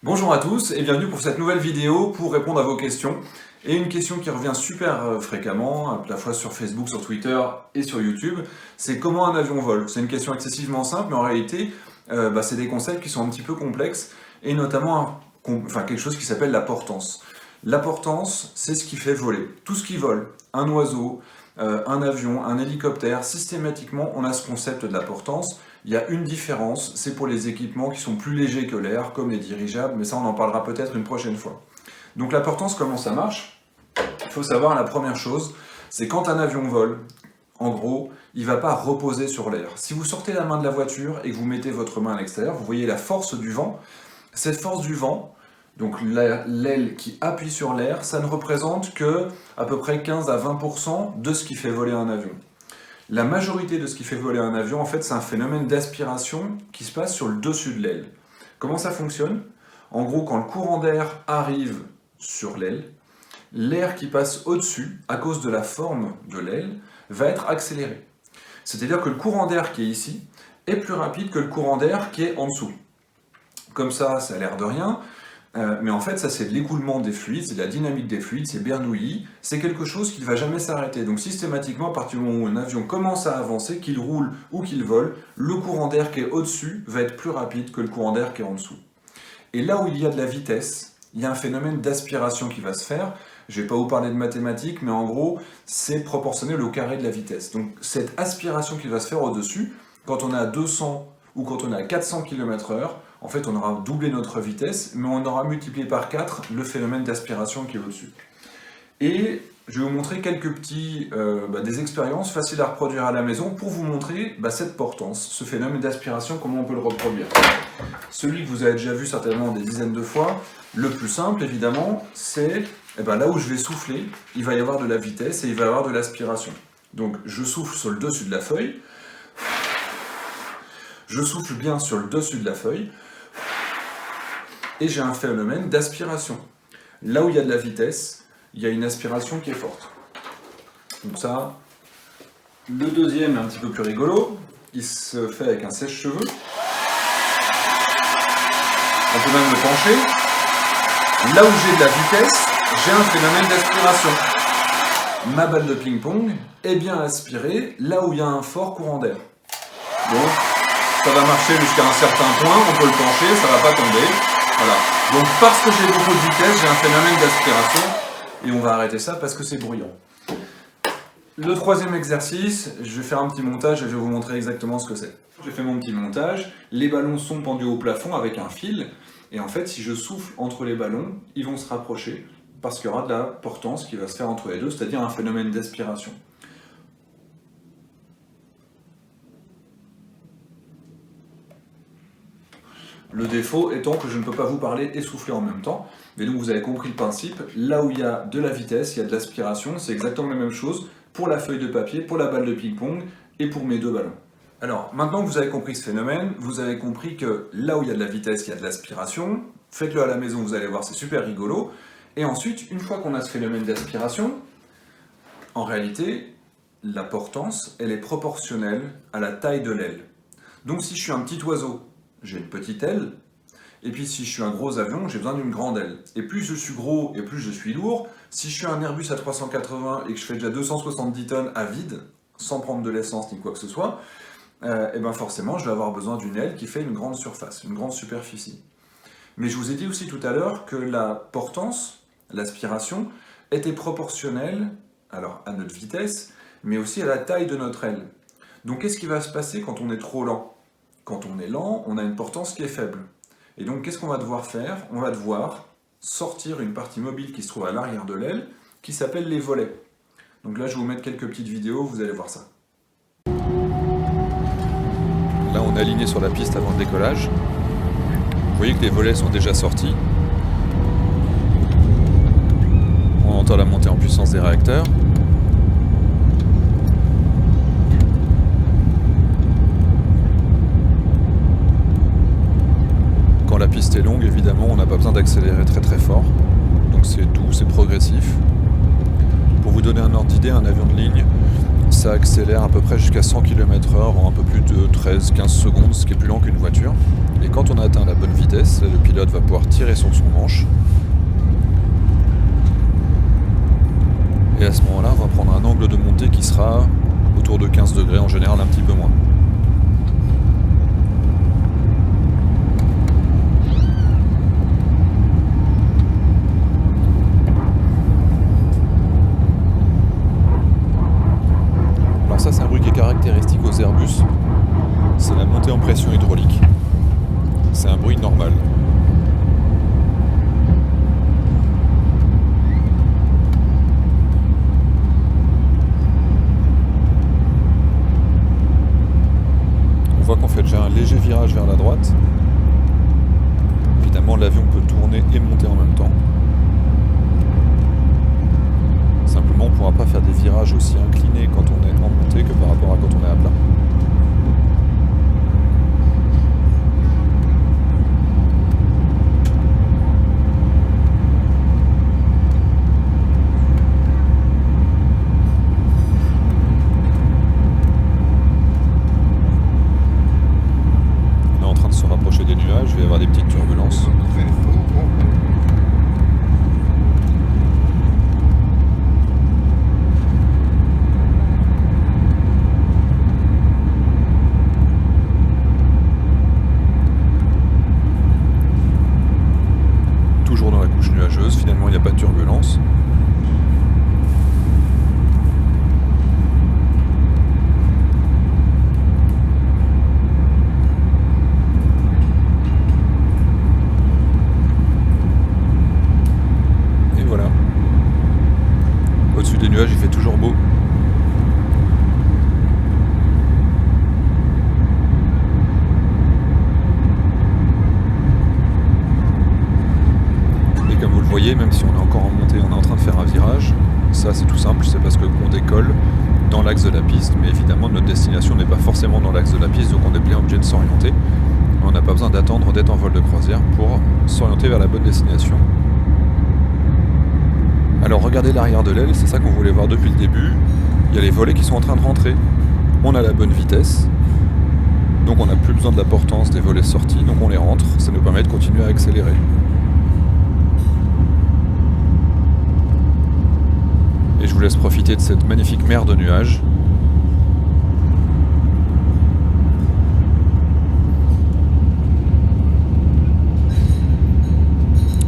Bonjour à tous et bienvenue pour cette nouvelle vidéo pour répondre à vos questions. Et une question qui revient super fréquemment, à la fois sur Facebook, sur Twitter et sur YouTube, c'est comment un avion vole. C'est une question excessivement simple, mais en réalité, c'est des concepts qui sont un petit peu complexes, et notamment quelque chose qui s'appelle la portance. La portance, c'est ce qui fait voler. Tout ce qui vole, un oiseau, un avion, un hélicoptère, systématiquement, on a ce concept de la portance. Il y a une différence, c'est pour les équipements qui sont plus légers que l'air, comme les dirigeables, mais ça on en parlera peut-être une prochaine fois. Donc la portance, comment ça marche? Il faut savoir la première chose, c'est quand un avion vole, en gros, il ne va pas reposer sur l'air. Si vous sortez la main de la voiture et que vous mettez votre main à l'extérieur, vous voyez la force du vent. Cette force du vent, donc l'aile qui appuie sur l'air, ça ne représente que à peu près 15 à 20% de ce qui fait voler un avion. La majorité de ce qui fait voler un avion, en fait, c'est un phénomène d'aspiration qui se passe sur le dessus de l'aile. Comment ça fonctionne? En gros, quand le courant d'air arrive sur l'aile, l'air qui passe au-dessus, à cause de la forme de l'aile, va être accéléré. C'est-à-dire que le courant d'air qui est ici est plus rapide que le courant d'air qui est en dessous. Comme ça a l'air de rien, mais en fait, ça c'est l'écoulement des fluides, c'est la dynamique des fluides, c'est Bernoulli, c'est quelque chose qui ne va jamais s'arrêter. Donc systématiquement, à partir du moment où un avion commence à avancer, qu'il roule ou qu'il vole, le courant d'air qui est au-dessus va être plus rapide que le courant d'air qui est en dessous. Et là où il y a de la vitesse, il y a un phénomène d'aspiration qui va se faire. Je ne vais pas vous parler de mathématiques, mais en gros, c'est proportionnel au carré de la vitesse. Donc cette aspiration qui va se faire au-dessus, quand on est à 200 ou quand on est à 400 km/h, en fait, on aura doublé notre vitesse, mais on aura multiplié par 4 le phénomène d'aspiration qui est au-dessus. Et je vais vous montrer quelques des expériences faciles à reproduire à la maison pour vous montrer cette portance, ce phénomène d'aspiration, comment on peut le reproduire. Celui que vous avez déjà vu certainement des dizaines de fois, le plus simple évidemment, c'est là où je vais souffler, il va y avoir de la vitesse et il va y avoir de l'aspiration. Donc je souffle sur le dessus de la feuille, je souffle bien sur le dessus de la feuille, et j'ai un phénomène d'aspiration. Là où il y a de la vitesse, il y a une aspiration qui est forte. Donc ça, le deuxième est un petit peu plus rigolo, il se fait avec un sèche-cheveux. On peut même le pencher. Là où j'ai de la vitesse, j'ai un phénomène d'aspiration. Ma balle de ping-pong est bien aspirée là où il y a un fort courant d'air. Donc, ça va marcher jusqu'à un certain point, on peut le pencher, ça ne va pas tomber. Voilà. Donc parce que j'ai beaucoup de vitesse, j'ai un phénomène d'aspiration, et on va arrêter ça parce que c'est bruyant. Le troisième exercice, je vais faire un petit montage et je vais vous montrer exactement ce que c'est. J'ai fait mon petit montage, les ballons sont pendus au plafond avec un fil, et en fait si je souffle entre les ballons, ils vont se rapprocher, parce qu'il y aura de la portance qui va se faire entre les deux, c'est-à-dire un phénomène d'aspiration. Le défaut étant que je ne peux pas vous parler et souffler en même temps. Mais donc vous avez compris le principe, là où il y a de la vitesse, il y a de l'aspiration, c'est exactement la même chose pour la feuille de papier, pour la balle de ping-pong et pour mes deux ballons. Alors maintenant que vous avez compris ce phénomène, vous avez compris que là où il y a de la vitesse, il y a de l'aspiration. Faites-le à la maison, vous allez voir, c'est super rigolo. Et ensuite, une fois qu'on a ce phénomène d'aspiration, en réalité, la portance, elle est proportionnelle à la taille de l'aile. Donc si je suis un petit oiseau, j'ai une petite aile, et puis si je suis un gros avion, j'ai besoin d'une grande aile. Et plus je suis gros et plus je suis lourd, si je suis un Airbus A380 et que je fais déjà 270 tonnes à vide, sans prendre de l'essence ni quoi que ce soit, forcément je vais avoir besoin d'une aile qui fait une grande surface, une grande superficie. Mais je vous ai dit aussi tout à l'heure que la portance, l'aspiration, était proportionnelle alors à notre vitesse, mais aussi à la taille de notre aile. Donc qu'est-ce qui va se passer quand on est trop lent? Quand on est lent, on a une portance qui est faible. Et donc, qu'est-ce qu'on va devoir faire? On va devoir sortir une partie mobile qui se trouve à l'arrière de l'aile, qui s'appelle les volets. Donc là, je vais vous mettre quelques petites vidéos, vous allez voir ça. Là, on est aligné sur la piste avant le décollage. Vous voyez que les volets sont déjà sortis. On entend la montée en puissance des réacteurs. Quand la piste est longue, évidemment, on n'a pas besoin d'accélérer très très fort. Donc c'est doux, c'est progressif. Pour vous donner un ordre d'idée, un avion de ligne, ça accélère à peu près jusqu'à 100 km/h en un peu plus de 13-15 secondes, ce qui est plus lent qu'une voiture. Et quand on a atteint la bonne vitesse, le pilote va pouvoir tirer sur son manche. Et à ce moment-là, on va prendre un angle de montée qui sera autour de 15 degrés, en général un petit peu moins. Alors ça, c'est un bruit qui est caractéristique aux Airbus. C'est la montée en pression hydraulique. C'est un bruit normal. On voit qu'on fait déjà un léger virage vers la droite. Évidemment, l'avion peut tourner et monter en même temps. Simplement, on ne pourra pas faire des virages aussi inclinés quand on est en montée que par rapport à quand on est à plat. On est en train de se rapprocher des nuages, il va y avoir des petites turbulences. Toujours dans la couche nuageuse, finalement il n'y a pas de turbulence. Et voilà. Au-dessus des nuages, il fait toujours beau. Vous voyez, même si on est encore en montée, on est en train de faire un virage. Ça, c'est tout simple, c'est parce qu'on décolle dans l'axe de la piste, mais évidemment, notre destination n'est pas forcément dans l'axe de la piste, donc on est bien obligé de s'orienter. On n'a pas besoin d'attendre d'être en vol de croisière pour s'orienter vers la bonne destination. Alors, regardez l'arrière de l'aile, c'est ça qu'on voulait voir depuis le début. Il y a les volets qui sont en train de rentrer. On a la bonne vitesse, donc on n'a plus besoin de la portance des volets sortis, donc on les rentre. Ça nous permet de continuer à accélérer. Et je vous laisse profiter de cette magnifique mer de nuages.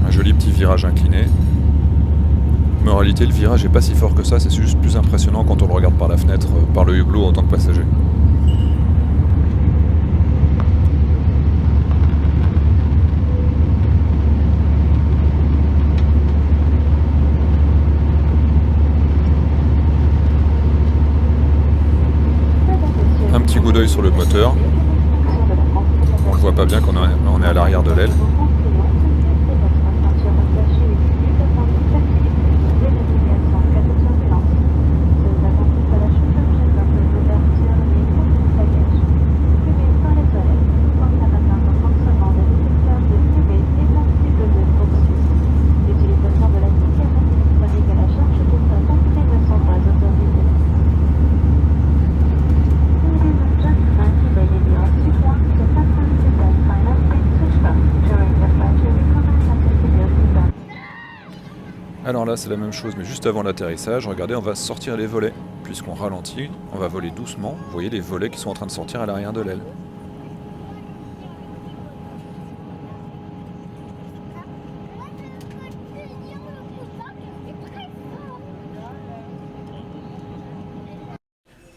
Un joli petit virage incliné. Mais en réalité, le virage n'est pas si fort que ça, c'est juste plus impressionnant quand on le regarde par la fenêtre, par le hublot en tant que passager. Un petit coup d'œil sur le moteur. On le voit pas bien quand on est à l'arrière de l'aile. Alors là, c'est la même chose, mais juste avant l'atterrissage, regardez, on va sortir les volets. Puisqu'on ralentit, on va voler doucement. Vous voyez les volets qui sont en train de sortir à l'arrière de l'aile.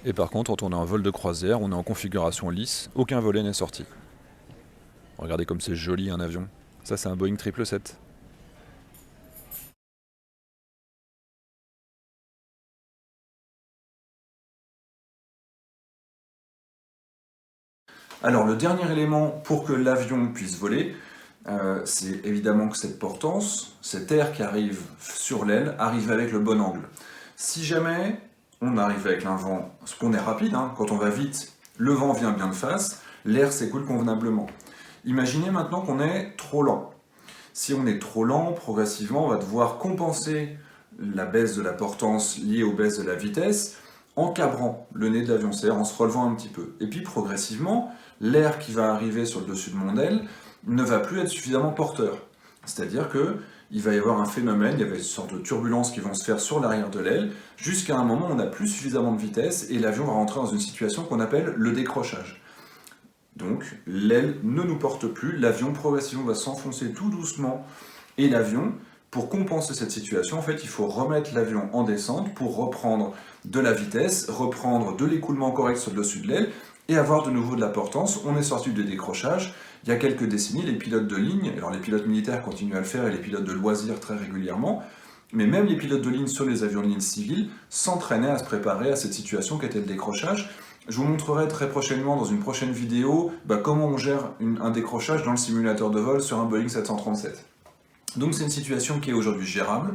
Et par contre, quand on est en vol de croisière, on est en configuration lisse, aucun volet n'est sorti. Regardez comme c'est joli un avion. Ça, c'est un Boeing 777. Alors le dernier élément pour que l'avion puisse voler, c'est évidemment que cette portance, cet air qui arrive sur l'aile, arrive avec le bon angle. Si jamais on arrive avec un vent, parce qu'on est rapide, hein, quand on va vite, le vent vient bien de face, l'air s'écoule convenablement. Imaginez maintenant qu'on est trop lent. Si on est trop lent, progressivement, on va devoir compenser la baisse de la portance liée aux baisses de la vitesse en cabrant le nez de l'avion, c'est-à-dire en se relevant un petit peu. Et puis progressivement, l'air qui va arriver sur le dessus de mon aile ne va plus être suffisamment porteur. C'est-à-dire qu'il va y avoir un phénomène, il y avait une sorte de turbulences qui vont se faire sur l'arrière de l'aile, jusqu'à un moment où on n'a plus suffisamment de vitesse et l'avion va rentrer dans une situation qu'on appelle le décrochage. Donc l'aile ne nous porte plus, l'avion progressivement va s'enfoncer tout doucement et l'avion, pour compenser cette situation, en fait, il faut remettre l'avion en descente pour reprendre de la vitesse, reprendre de l'écoulement correct sur le dessus de l'aile et avoir de nouveau de la portance. On est sorti du décrochage. Il y a quelques décennies, les pilotes de ligne, alors les pilotes militaires continuent à le faire et les pilotes de loisirs très régulièrement, mais même les pilotes de ligne sur les avions de ligne civils s'entraînaient à se préparer à cette situation qu'était le décrochage. Je vous montrerai très prochainement dans une prochaine vidéo comment on gère un décrochage dans le simulateur de vol sur un Boeing 737. Donc c'est une situation qui est aujourd'hui gérable,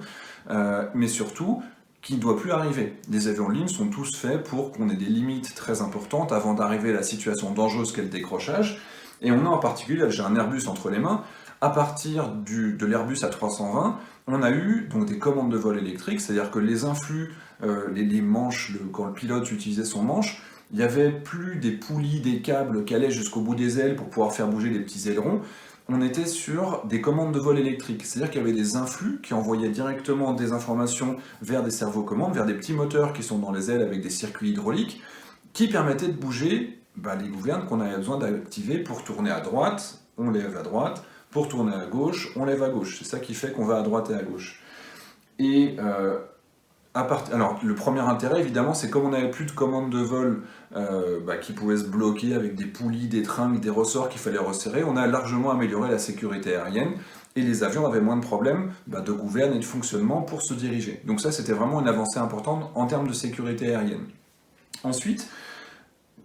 mais surtout qui ne doit plus arriver. Les avions de ligne sont tous faits pour qu'on ait des limites très importantes avant d'arriver à la situation dangereuse qu'est le décrochage. Et on a en particulier, j'ai un Airbus entre les mains, à partir de l'Airbus A320, on a eu donc des commandes de vol électriques, c'est-à-dire que les influx, les manches, quand le pilote utilisait son manche, il n'y avait plus des poulies, des câbles qui allaient jusqu'au bout des ailes pour pouvoir faire bouger les petits ailerons. On était sur des commandes de vol électriques, c'est-à-dire qu'il y avait des influx qui envoyaient directement des informations vers des servocommandes, vers des petits moteurs qui sont dans les ailes avec des circuits hydrauliques, qui permettaient de bouger les gouvernes qu'on avait besoin d'activer pour tourner à droite, on lève à droite, pour tourner à gauche, on lève à gauche. C'est ça qui fait qu'on va à droite et à gauche. Et alors, le premier intérêt, évidemment, c'est comme on n'avait plus de commandes de vol qui pouvaient se bloquer avec des poulies, des tringles, des ressorts qu'il fallait resserrer, on a largement amélioré la sécurité aérienne et les avions avaient moins de problèmes de gouverne et de fonctionnement pour se diriger. Donc ça, c'était vraiment une avancée importante en termes de sécurité aérienne. Ensuite,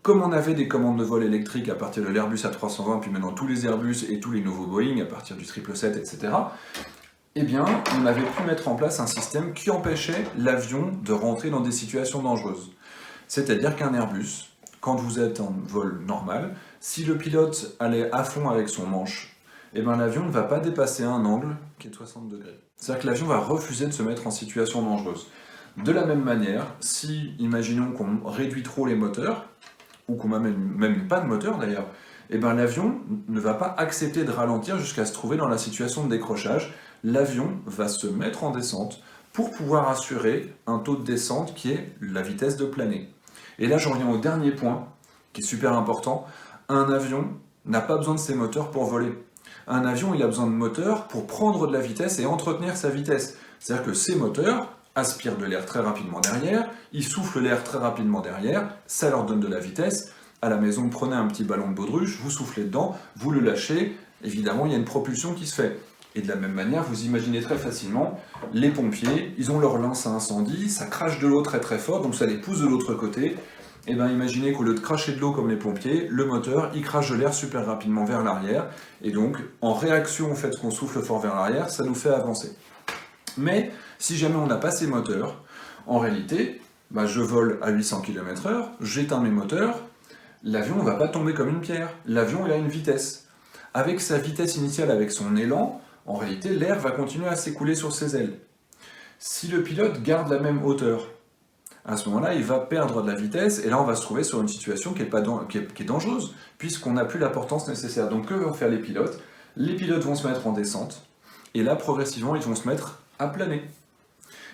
comme on avait des commandes de vol électriques à partir de l'Airbus A320, puis maintenant tous les Airbus et tous les nouveaux Boeing à partir du 777, etc., eh bien, on avait pu mettre en place un système qui empêchait l'avion de rentrer dans des situations dangereuses. C'est-à-dire qu'un Airbus, quand vous êtes en vol normal, si le pilote allait à fond avec son manche, eh bien l'avion ne va pas dépasser un angle qui est de 60 degrés. C'est-à-dire que l'avion va refuser de se mettre en situation dangereuse. De la même manière, si, imaginons qu'on réduit trop les moteurs, ou qu'on n'a même pas de moteur d'ailleurs, eh bien l'avion ne va pas accepter de ralentir jusqu'à se trouver dans la situation de décrochage. L'avion va se mettre en descente pour pouvoir assurer un taux de descente qui est la vitesse de planer. Et là, j'en reviens au dernier point, qui est super important. Un avion n'a pas besoin de ses moteurs pour voler. Un avion, il a besoin de moteurs pour prendre de la vitesse et entretenir sa vitesse. C'est-à-dire que ces moteurs aspirent de l'air très rapidement derrière, ils soufflent l'air très rapidement derrière, ça leur donne de la vitesse. À la maison, prenez un petit ballon de baudruche, vous soufflez dedans, vous le lâchez, évidemment, il y a une propulsion qui se fait. Et de la même manière, vous imaginez très facilement, les pompiers, ils ont leur lance à incendie, ça crache de l'eau très très fort, donc ça les pousse de l'autre côté. Et bien imaginez qu'au lieu de cracher de l'eau comme les pompiers, le moteur, il crache de l'air super rapidement vers l'arrière, et donc en réaction au fait qu'on souffle fort vers l'arrière, ça nous fait avancer. Mais si jamais on n'a pas ces moteurs, en réalité, je vole à 800 km/h, j'éteins mes moteurs, l'avion ne va pas tomber comme une pierre, l'avion il a une vitesse. Avec sa vitesse initiale, avec son élan, en réalité, l'air va continuer à s'écouler sur ses ailes. Si le pilote garde la même hauteur, à ce moment-là, il va perdre de la vitesse, et là, on va se trouver sur une situation qui est dangereuse, puisqu'on n'a plus la portance nécessaire. Donc, que vont faire les pilotes? Les pilotes vont se mettre en descente, et là, progressivement, ils vont se mettre à planer.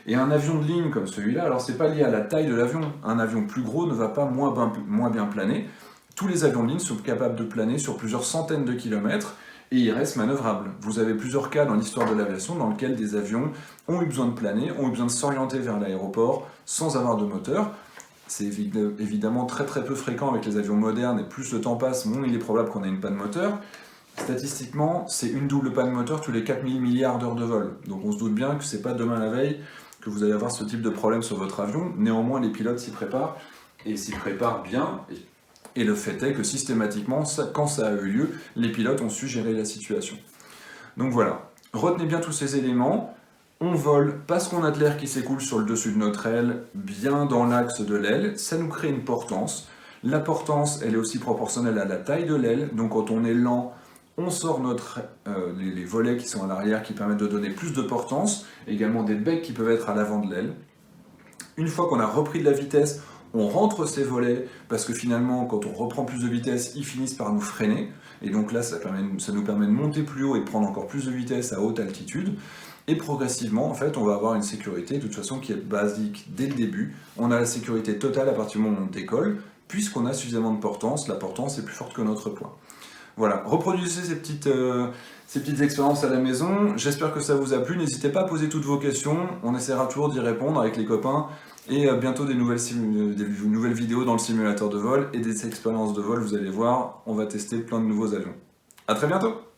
Et un avion de ligne comme celui-là, alors c'est pas lié à la taille de l'avion, un avion plus gros ne va pas moins bien planer. Tous les avions de ligne sont capables de planer sur plusieurs centaines de kilomètres, et ils restent manœuvrables. Vous avez plusieurs cas dans l'histoire de l'aviation dans lesquels des avions ont eu besoin de planer, ont eu besoin de s'orienter vers l'aéroport sans avoir de moteur. C'est évidemment très très peu fréquent avec les avions modernes, et plus le temps passe, moins il est probable qu'on ait une panne moteur. Statistiquement, c'est une double panne moteur tous les 4000 milliards d'heures de vol. Donc on se doute bien que c'est pas demain la veille que vous allez avoir ce type de problème sur votre avion. Néanmoins, les pilotes s'y préparent, et s'y préparent bien. Et le fait est que systématiquement, quand ça a eu lieu, les pilotes ont su gérer la situation. Donc voilà, retenez bien tous ces éléments. On vole parce qu'on a de l'air qui s'écoule sur le dessus de notre aile, bien dans l'axe de l'aile. Ça nous crée une portance. La portance, elle est aussi proportionnelle à la taille de l'aile. Donc quand on est lent, on sort les volets qui sont à l'arrière qui permettent de donner plus de portance. Également des becs qui peuvent être à l'avant de l'aile. Une fois qu'on a repris de la vitesse, On rentre ces volets parce que finalement, quand on reprend plus de vitesse, ils finissent par nous freiner. Et donc là, ça nous permet de monter plus haut et de prendre encore plus de vitesse à haute altitude. Et progressivement, en fait, on va avoir une sécurité, de toute façon, qui est basique dès le début. On a la sécurité totale à partir du moment où on décolle, puisqu'on a suffisamment de portance. La portance est plus forte que notre poids. Voilà, reproduisez ces petites expériences à la maison. J'espère que ça vous a plu. N'hésitez pas à poser toutes vos questions. On essaiera toujours d'y répondre avec les copains. Et bientôt des nouvelles vidéos dans le simulateur de vol et des expériences de vol. Vous allez voir, on va tester plein de nouveaux avions. À très bientôt!